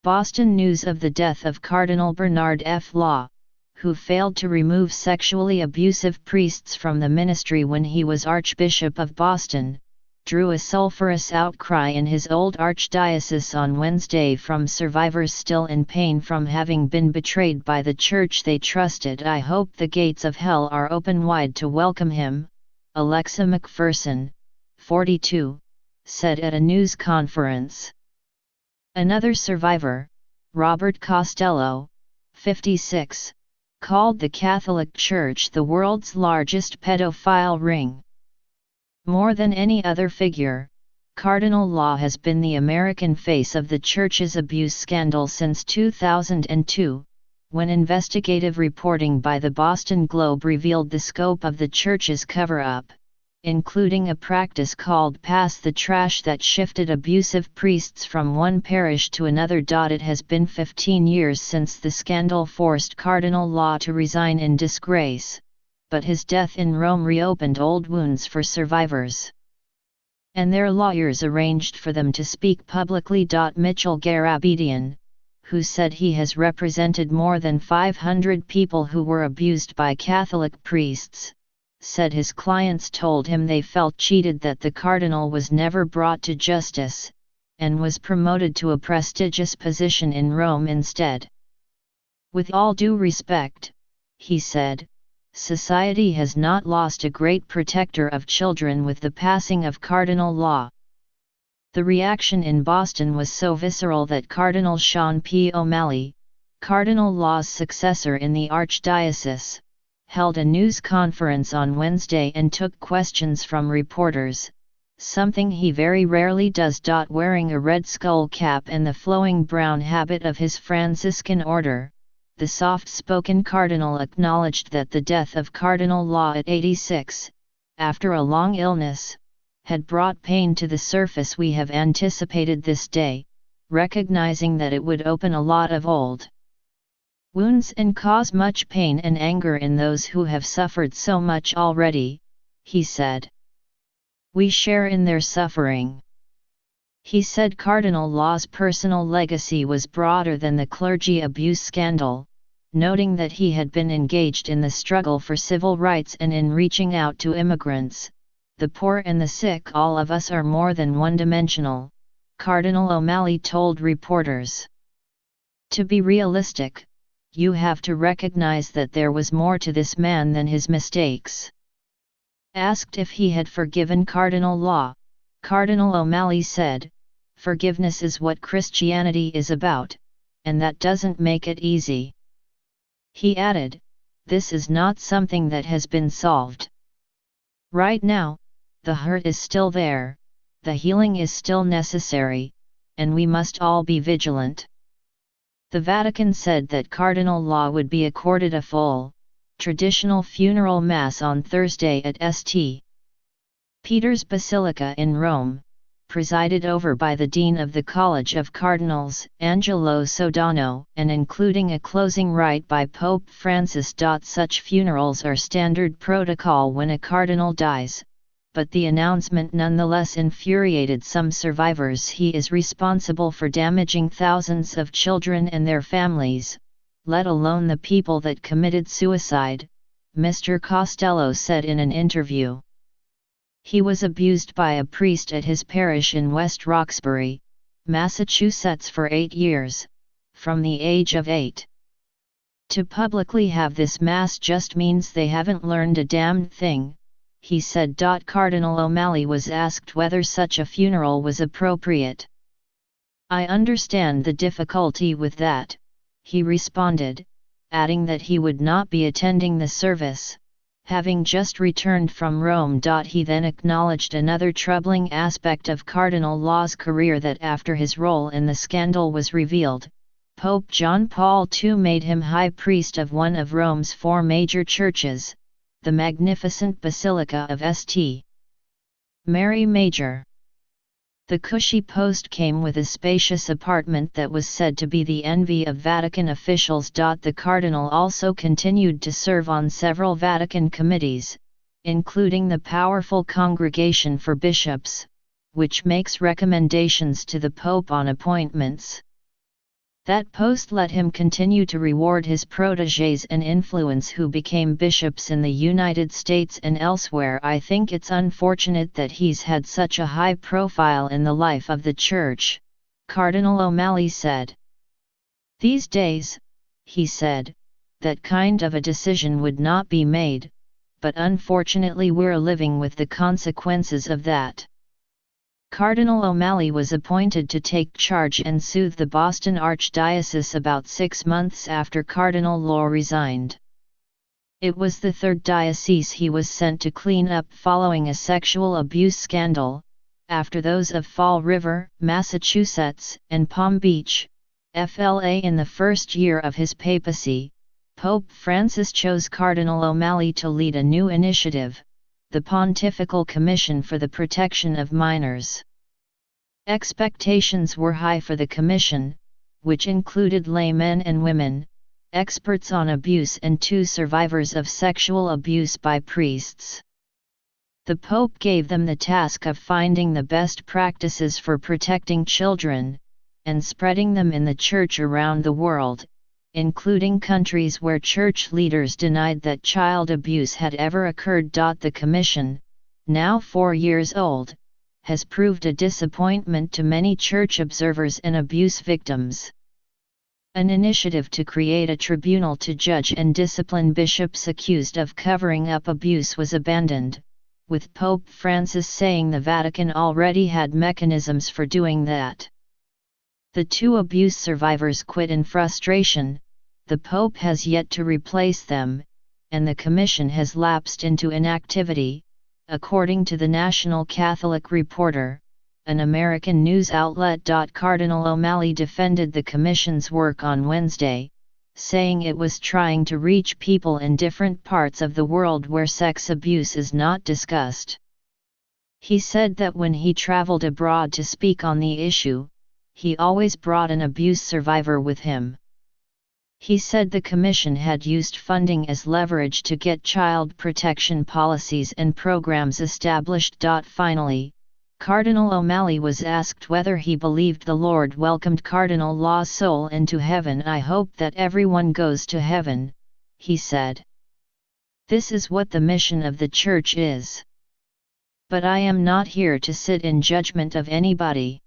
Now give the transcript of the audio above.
Boston news of the death of Cardinal Bernard F. Law, who failed to remove sexually abusive priests from the ministry when he was Archbishop of Boston, drew a sulphurous outcry in his old archdiocese on Wednesday from survivors still in pain from having been betrayed by the church they trusted. "I hope the gates of hell are open wide to welcome him," Alexa McPherson, 42, said at a news conference. Another survivor, Robert Costello, 56, called the Catholic Church the world's largest pedophile ring. More than any other figure, Cardinal Law has been the American face of the Church's abuse scandal since 2002, when investigative reporting by the Boston Globe revealed the scope of the Church's cover-up, including a practice called pass the trash that shifted abusive priests from one parish to another. It has been 15 years since the scandal forced Cardinal Law to resign in disgrace, but his death in Rome reopened old wounds for survivors, and their lawyers arranged for them to speak publicly. Mitchell Garabedian, who said he has represented more than 500 people who were abused by Catholic priests, said his clients told him they felt cheated that the cardinal was never brought to justice, and was promoted to a prestigious position in Rome instead. "With all due respect," he said, "society has not lost a great protector of children with the passing of Cardinal Law." The reaction in Boston was so visceral that Cardinal Sean P. O'Malley, Cardinal Law's successor in the archdiocese, held a news conference on Wednesday and took questions from reporters, something he very rarely does. Wearing a red skull cap and the flowing brown habit of his Franciscan order, the soft-spoken cardinal acknowledged that the death of Cardinal Law at 86, after a long illness, had brought pain to the surface. "We have anticipated this day, recognizing that it would open a lot of old wounds and cause much pain and anger in those who have suffered so much already," he said. "We share in their suffering." He said Cardinal Law's personal legacy was broader than the clergy abuse scandal, noting that he had been engaged in the struggle for civil rights and in reaching out to immigrants, the poor and the sick. "All of us are more than one-dimensional," Cardinal O'Malley told reporters. "To be realistic, you have to recognize that there was more to this man than his mistakes." Asked if he had forgiven Cardinal Law, Cardinal O'Malley said, "Forgiveness is what Christianity is about, and that doesn't make it easy." He added, "This is not something that has been solved. Right now, the hurt is still there, the healing is still necessary, and we must all be vigilant." The Vatican said that Cardinal Law would be accorded a full, traditional funeral mass on Thursday at St. Peter's Basilica in Rome, presided over by the Dean of the College of Cardinals, Angelo Sodano, and including a closing rite by Pope Francis. Such funerals are standard protocol when a cardinal dies, but the announcement nonetheless infuriated some survivors. "He is responsible for damaging thousands of children and their families, let alone the people that committed suicide," Mr. Costello said in an interview. He was abused by a priest at his parish in West Roxbury, Massachusetts for 8 years, from the age of 8. "To publicly have this mass just means they haven't learned a damned thing," he said. Cardinal O'Malley was asked whether such a funeral was appropriate. "I understand the difficulty with that," he responded, adding that he would not be attending the service, having just returned from Rome. He then acknowledged another troubling aspect of Cardinal Law's career, that after his role in the scandal was revealed, Pope John Paul II made him high priest of one of Rome's 4 major churches, the magnificent Basilica of St. Mary Major. The cushy post came with a spacious apartment that was said to be the envy of Vatican officials. The Cardinal also continued to serve on several Vatican committees, including the powerful Congregation for Bishops, which makes recommendations to the Pope on appointments. That post let him continue to reward his protégés and influence who became bishops in the United States and elsewhere. I think it's unfortunate that he's had such a high profile in the life of the Church, Cardinal O'Malley said. These days, he said, that kind of a decision would not be made, but unfortunately we're living with the consequences of that. Cardinal O'Malley was appointed to take charge and soothe the Boston Archdiocese about 6 months after Cardinal Law resigned. It was the third diocese he was sent to clean up following a sexual abuse scandal, after those of Fall River, Massachusetts, and Palm Beach, FLA. In the first year of his papacy, Pope Francis chose Cardinal O'Malley to lead a new initiative, the Pontifical Commission for the Protection of Minors. Expectations were high for the commission, which included laymen and women, experts on abuse and 2 survivors of sexual abuse by priests. The Pope gave them the task of finding the best practices for protecting children, and spreading them in the Church around the world, including countries where church leaders denied that child abuse had ever occurred. The commission, now 4 years old, has proved a disappointment to many church observers and abuse victims. An initiative to create a tribunal to judge and discipline bishops accused of covering up abuse was abandoned, with Pope Francis saying the Vatican already had mechanisms for doing that. The 2 abuse survivors quit in frustration. The Pope has yet to replace them, and the Commission has lapsed into inactivity, according to the National Catholic Reporter, an American news outlet. Cardinal O'Malley defended the Commission's work on Wednesday, saying it was trying to reach people in different parts of the world where sex abuse is not discussed. He said that when he traveled abroad to speak on the issue, he always brought an abuse survivor with him. He said the Commission had used funding as leverage to get child protection policies and programs established. Finally, Cardinal O'Malley was asked whether he believed the Lord welcomed Cardinal Law's soul into heaven. I hope that everyone goes to heaven, he said. This is what the mission of the Church is. But I am not here to sit in judgment of anybody.